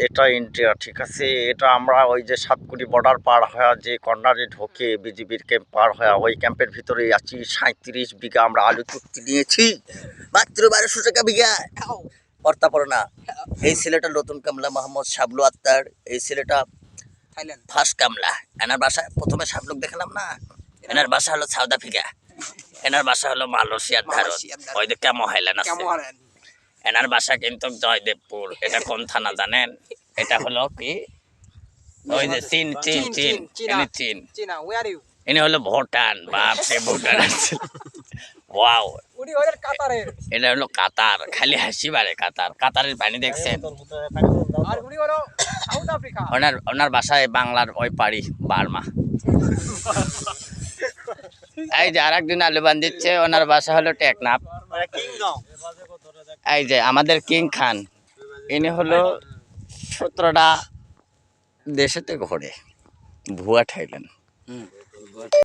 এটা ইন্ডিয়া, ঠিক আছে। এটা আমরা ওই যে সাতকুড়ি বর্ডার পার হয়ে যে কর্নারে ঢোকে বিজিবির ক্যাম্প পার হয়ে ওই ক্যাম্পের ভিতরে আছি। 37 বিঘা আমরা আলু চুক্তি নিয়েছি, মাত্র 1200 টাকা বিঘা। পড়তা না। এই ছেলেটা নতুন কামলা মোহাম্মদ শাবলু আক্তার। এই ছেলেটা ফার্স্ট কামলা। এনার বাসা প্রথমে শাবলুক দেখালাম না, এনার বাসা হলো সাউথ আফ্রিকা, এনার বাসা হলো মালয়েশিয়ার ধারত, ওই যে কেমন হাইল্যান্ড আছে। এনার বাসা কিন্তু জয়দেবপুর। এটা কোন থানা জানেন? এটা হলো কি ওই যে চীন চীন চীন ইনি চীন, ইনি হলো ভুটান। বাপরে ভুটান আছে। ওয়াও, এটা হলো কাতার। খালি হাসি বাড়ে কাতার। কাতারের পানি দেখছেন? ওনার বাসায় বাংলার ওই পাড়ি বার্মা। এই যে আর একদিন আলু বান দিচ্ছে, ওনার বাসা হলো টেকনাফ। এই যে আমাদের কিং খান, ইনি হলো 17টা দেশেতে ঘোরে, ভুয়া ঠাইলেন।